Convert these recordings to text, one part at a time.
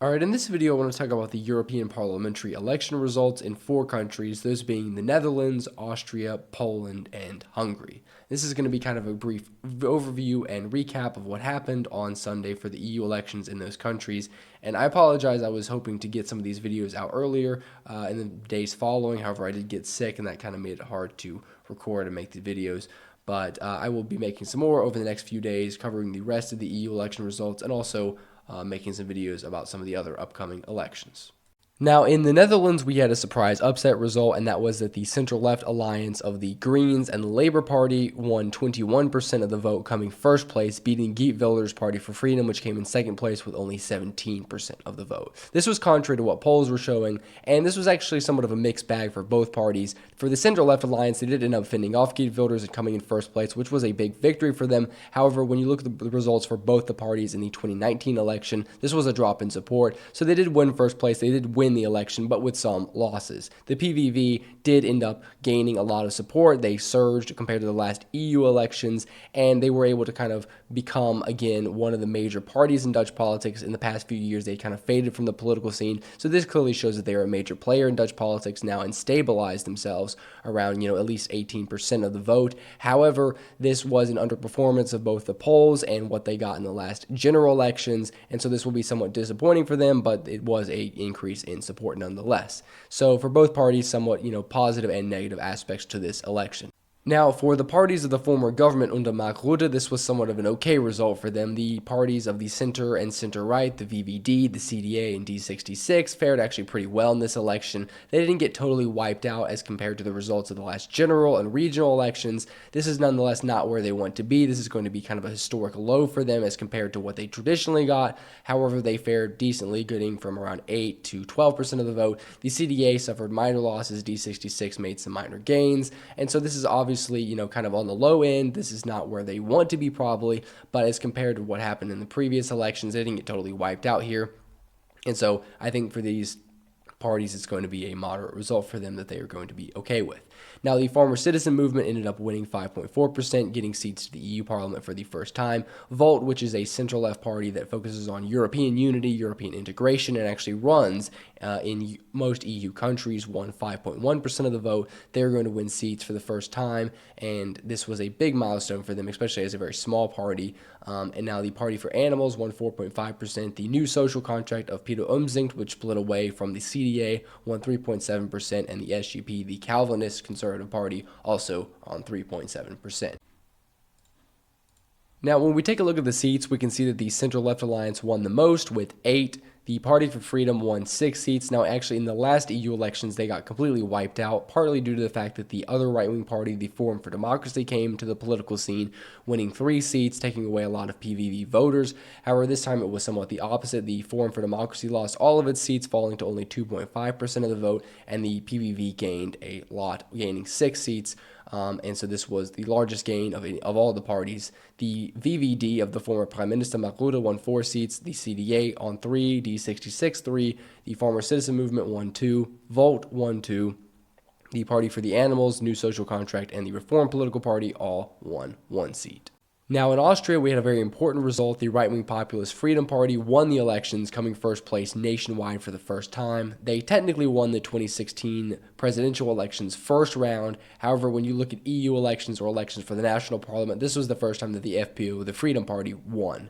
Alright, in this video I want to talk about the European parliamentary election results in 4 countries, those being the Netherlands, Austria, Poland, and Hungary. This is going to be kind of a brief overview and recap of what happened on Sunday for the EU elections in those countries. And I apologize, I was hoping to get some of these videos out earlier in the days following. However, I did get sick and that kind of made it hard to record and make the videos. But I will be making some more over the next few days, covering the rest of the EU election results and also making some videos about some of the other upcoming elections. Now, in the Netherlands, we had a surprise upset result, and that was that the center-left alliance of the Greens and the Labour Party won 21% of the vote, coming first place, beating Geert Wilders' Party for Freedom, which came in second place with only 17% of the vote. This was contrary to what polls were showing, and this was actually somewhat of a mixed bag for both parties. For the center-left alliance, they did end up fending off Geert Wilders and coming in first place, which was a big victory for them. However, when you look at the results for both the parties in the 2019 election, this was a drop in support. So they did win first place, they did win the election, but with some losses. The PVV did end up gaining a lot of support. They surged compared to the last EU elections, and they were able to kind of become, again, one of the major parties in Dutch politics. In the past few years, they kind of faded from the political scene. So this clearly shows that they are a major player in Dutch politics now and stabilized themselves around, at least 18% of the vote. However, this was an underperformance of both the polls and what they got in the last general elections, and so this will be somewhat disappointing for them, but it was an increase in support nonetheless. So for both parties, somewhat, positive and negative aspects to this election. Now, for the parties of the former government under Mark Rutte, this was somewhat of an okay result for them. The parties of the center and center-right, the VVD, the CDA, and D66, fared actually pretty well in this election. They didn't get totally wiped out as compared to the results of the last general and regional elections. This is nonetheless not where they want to be. This is going to be kind of a historic low for them as compared to what they traditionally got. However, they fared decently, getting from around 8 to 12% of the vote. The CDA suffered minor losses. D66 made some minor gains. And so this is obviously, kind of on the low end. This is not where they want to be probably, but as compared to what happened in the previous elections, they didn't get totally wiped out here. And so I think for these parties, it's going to be a moderate result for them that they are going to be okay with. Now, the Farmer Citizen Movement ended up winning 5.4%, getting seats to the EU Parliament for the first time. Volt, which is a center-left party that focuses on European unity, European integration, and actually runs in most EU countries, won 5.1% of the vote. They're going to win seats for the first time, and this was a big milestone for them, especially as a very small party. And now the Party for Animals won 4.5%. The New Social Contract of Peter Omtzigt, which split away from the CDA, won 3.7%, and the SGP, the Calvinist Conservative Party, also on 3.7%. Now, when we take a look at the seats, we can see that the center-left alliance won the most with 8. The Party for Freedom won 6 seats. Now, actually, in the last EU elections, they got completely wiped out, partly due to the fact that the other right-wing party, the Forum for Democracy, came to the political scene, winning 3 seats, taking away a lot of PVV voters. However, this time it was somewhat the opposite. The Forum for Democracy lost all of its seats, falling to only 2.5% of the vote, and the PVV gained a lot, gaining 6 seats. And so this was the largest gain of all the parties. The VVD of the former Prime Minister Mark Rutte won 4 seats, the CDA on 3, D66 3, the Farmer Citizen Movement won 2, Volt won 2, the Party for the Animals, New Social Contract, and the Reform Political Party all won 1 seat. Now, in Austria, we had a very important result. The right-wing populist Freedom Party won the elections, coming first place nationwide for the first time. They technically won the 2016 presidential elections first round. However, when you look at EU elections or elections for the national parliament, this was the first time that the FPÖ, the Freedom Party, won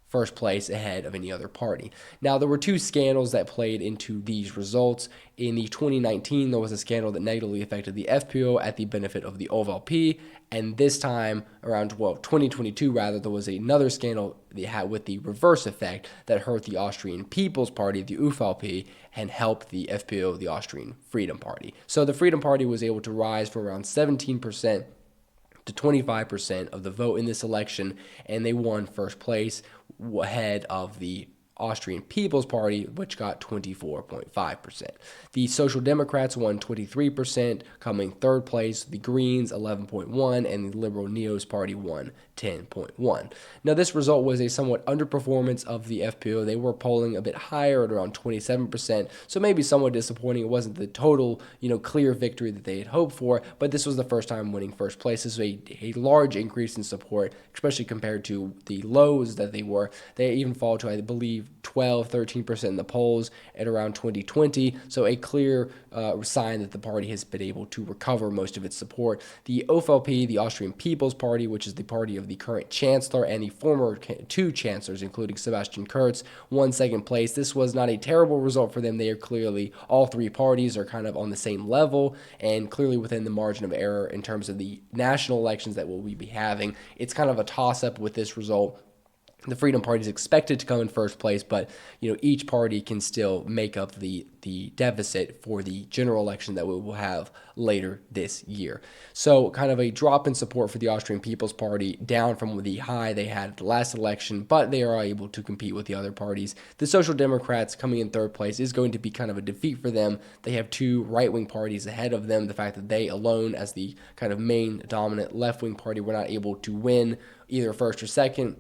first place ahead of any other party. Now, there were 2 scandals that played into these results. In the 2019, there was a scandal that negatively affected the FPÖ at the benefit of the OVP, and this time, around 2022 rather, there was another scandal that had with the reverse effect that hurt the Austrian People's Party, the UVP, and helped the FPÖ, the Austrian Freedom Party. So the Freedom Party was able to rise from around 17% to 25% of the vote in this election, and they won first place ahead of the Austrian People's Party, which got 24.5%. The Social Democrats won 23%, coming third place. The Greens, 11.1%, and the Liberal Neos Party won 10.1%. Now, this result was a somewhat underperformance of the FPÖ. They were polling a bit higher at around 27%, so maybe somewhat disappointing. It wasn't the total, clear victory that they had hoped for, but this was the first time winning first place. This was a large increase in support, especially compared to the lows that they were. They even fall to, I believe, achieve 12, 13% in the polls at around 2020. So a clear sign that the party has been able to recover most of its support. The OVP, the Austrian People's Party, which is the party of the current chancellor and the former two chancellors, including Sebastian Kurz, won second place. This was not a terrible result for them. They are clearly, all three parties are kind of on the same level and clearly within the margin of error in terms of the national elections that we'll be having. It's kind of a toss-up with this result. The Freedom Party is expected to come in first place, but each party can still make up the deficit for the general election that we will have later this year. So kind of a drop in support for the Austrian People's Party, down from the high they had at the last election, but they are able to compete with the other parties. The Social Democrats coming in third place is going to be kind of a defeat for them. They have two right-wing parties ahead of them. The fact that they alone, as the kind of main dominant left-wing party, were not able to win either first or second,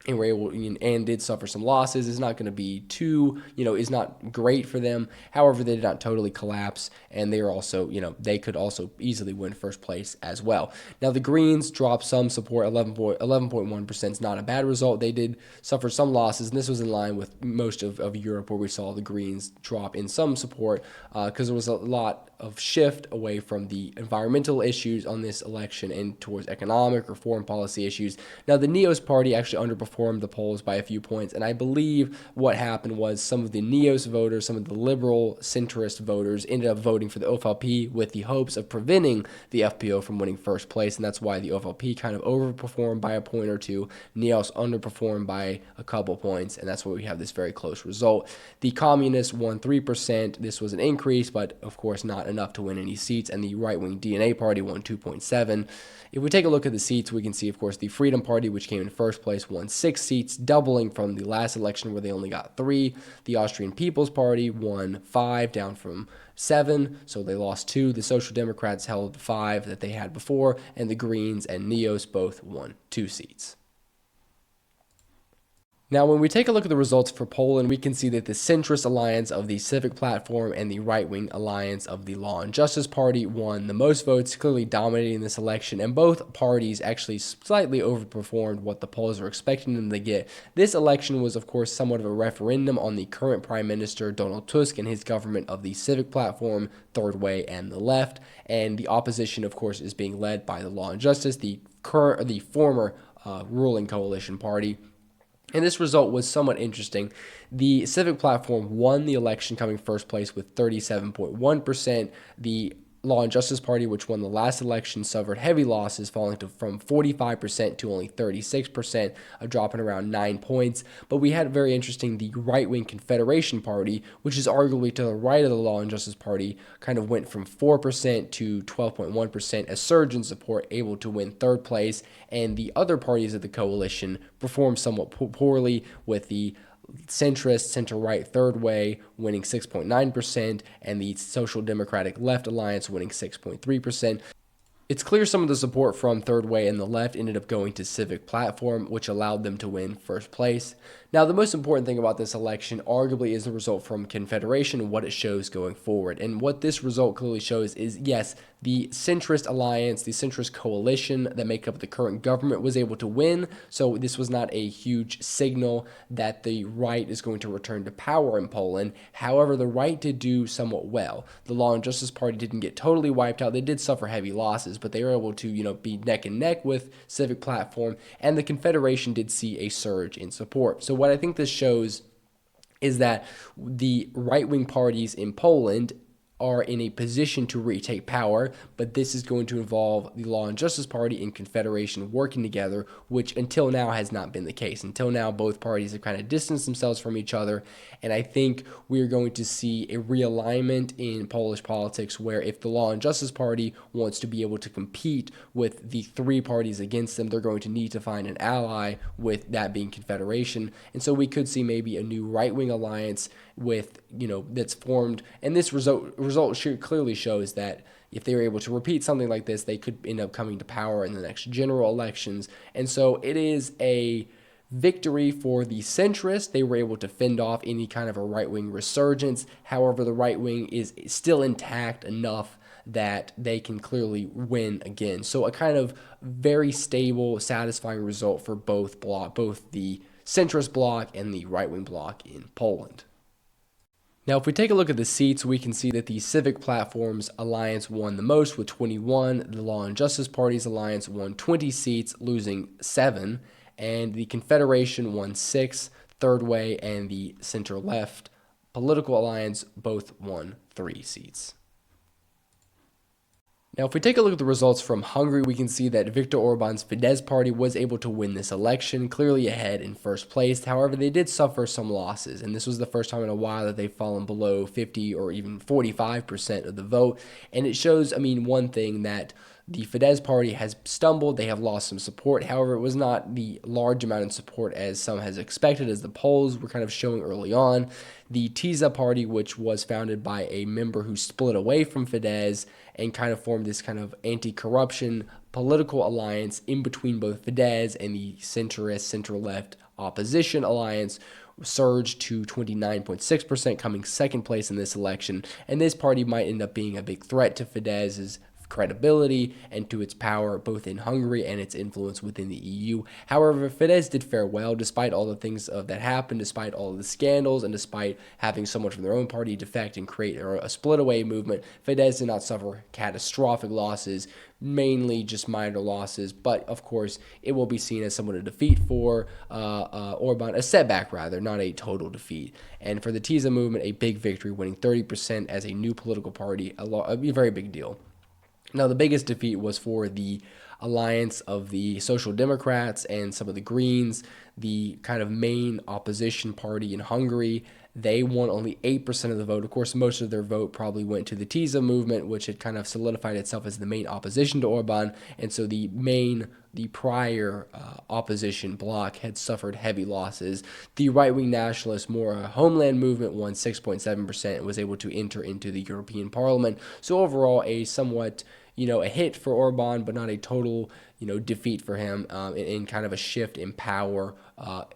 and were able and did suffer some losses, is not going to be too, is not great for them. However, they did not totally collapse, and they are also, they could also easily win first place as well. Now, the Greens dropped some support, 11.1% is not a bad result. They did suffer some losses, and this was in line with most of Europe, where we saw the Greens drop in some support because there was a lot of shift away from the environmental issues on this election and towards economic or foreign policy issues. Now, the NEOS party actually underperformed the polls by a few points, and I believe what happened was some of the NEOS voters, some of the liberal centrist voters, ended up voting for the OVP with the hopes of preventing the FPO from winning first place, and that's why the OVP kind of overperformed by a point or two. NEOS underperformed by a couple points, and that's why we have this very close result. The Communists won 3%. This was an increase, but of course not enough to win any seats, and the right-wing DNA party won 2.7. If we take a look at the seats, we can see, of course, the Freedom Party, which came in first place, won 6 seats, doubling from the last election where they only got 3. The Austrian People's Party won 5, down from 7, so they lost 2. The Social Democrats held 5 that they had before, and the Greens and NEOS both won 2 seats. Now, when we take a look at the results for Poland, we can see that the centrist alliance of the Civic Platform and the right-wing alliance of the Law and Justice Party won the most votes, clearly dominating this election, and both parties actually slightly overperformed what the polls were expecting them to get. This election was, of course, somewhat of a referendum on the current Prime Minister, Donald Tusk, and his government of the Civic Platform, Third Way, and the left, and the opposition, of course, is being led by the Law and Justice, the former ruling coalition party. And this result was somewhat interesting. The Civic Platform won the election, coming first place with 37.1%. The Law and Justice Party, which won the last election, suffered heavy losses, falling from 45% to only 36%, a drop in around 9 points. But we had very interesting, the right-wing Confederation Party, which is arguably to the right of the Law and Justice Party, kind of went from 4% to 12.1%, a surge in support, able to win third place. And the other parties of the coalition performed somewhat poorly, with the centrist, center-right Third Way winning 6.9%, and the Social Democratic Left Alliance winning 6.3%. It's clear some of the support from Third Way and the left ended up going to Civic Platform, which allowed them to win first place. Now, the most important thing about this election arguably is the result from Confederation and what it shows going forward. And what this result clearly shows is, yes, the centrist alliance, the centrist coalition that make up the current government was able to win. So this was not a huge signal that the right is going to return to power in Poland. However, the right did do somewhat well. The Law and Justice Party didn't get totally wiped out. They did suffer heavy losses, but they were able to, be neck and neck with Civic Platform, and the Confederation did see a surge in support. So what I think this shows is that the right-wing parties in Poland are in a position to retake power, but this is going to involve the Law and Justice Party and Confederation working together, which until now has not been the case. Until now, both parties have kind of distanced themselves from each other, and I think we're going to see a realignment in Polish politics where if the Law and Justice Party wants to be able to compete with the three parties against them, they're going to need to find an ally, with that being Confederation. And so we could see maybe a new right-wing alliance with, that's formed, and this result clearly shows that if they were able to repeat something like this, they could end up coming to power in the next general elections. And so it is a victory for the centrists. They were able to fend off any kind of a right-wing resurgence. However, the right wing is still intact enough that they can clearly win again. So a kind of very stable, satisfying result for both the centrist bloc and the right-wing bloc in Poland. Now, if we take a look at the seats, we can see that the Civic Platforms Alliance won the most with 21. The Law and Justice Party's alliance won 20 seats, losing 7. And the Confederation won 6. Third Way and the center-left political alliance both won 3 seats. Now, if we take a look at the results from Hungary, we can see that Viktor Orban's Fidesz party was able to win this election, clearly ahead in first place. However, they did suffer some losses, and this was the first time in a while that they've fallen below 50 or even 45% of the vote. And it shows, one thing, that the Fidesz party has stumbled. They have lost some support. However, it was not the large amount of support as some has expected, as the polls were kind of showing early on. The TISA party, which was founded by a member who split away from Fidesz and kind of formed this kind of anti-corruption political alliance in between both Fidesz and the centrist, center-left opposition alliance, surged to 29.6%, coming second place in this election. And this party might end up being a big threat to Fidesz's credibility and to its power both in Hungary and its influence within the EU. However, Fidesz did fare well despite all the things that happened, despite all of the scandals, and despite having someone from their own party defect and create a split-away movement. Fidesz did not suffer catastrophic losses, mainly just minor losses, but of course it will be seen as somewhat a defeat for Orban, a setback rather, not a total defeat. And for the TISA movement, a big victory, winning 30% as a new political party, a very big deal. Now, the biggest defeat was for the alliance of the Social Democrats and some of the Greens, the kind of main opposition party in Hungary. They won only 8% of the vote. Of course, most of their vote probably went to the TISA movement, which had kind of solidified itself as the main opposition to Orban. And so the prior opposition bloc had suffered heavy losses. The right-wing nationalist, more homeland movement, won 6.7% and was able to enter into the European Parliament. So overall, a somewhat a hit for Orban, but not a total, defeat for him, in kind of a shift in power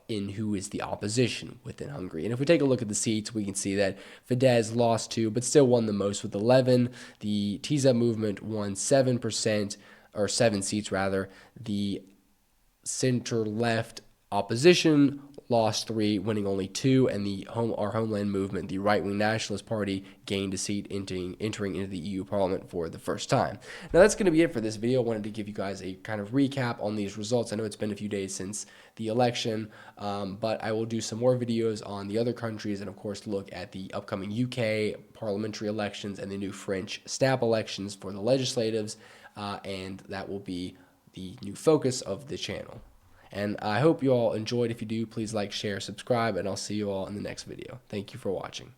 in who is the opposition within Hungary. And if we take a look at the seats, we can see that Fidesz lost 2, but still won the most with 11. The TISA movement won 7%, or 7 seats rather. The center-left opposition lost 3, winning only 2, and our homeland movement, the right-wing nationalist party, gained a seat entering into the EU Parliament for the first time. Now, that's going to be it for this video. I wanted to give you guys a kind of recap on these results. I know it's been a few days since the election, but I will do some more videos on the other countries and, of course, look at the upcoming UK parliamentary elections and the new French snap elections for the legislatives, and that will be the new focus of the channel. And I hope you all enjoyed. If you do, please like, share, subscribe, and I'll see you all in the next video. Thank you for watching.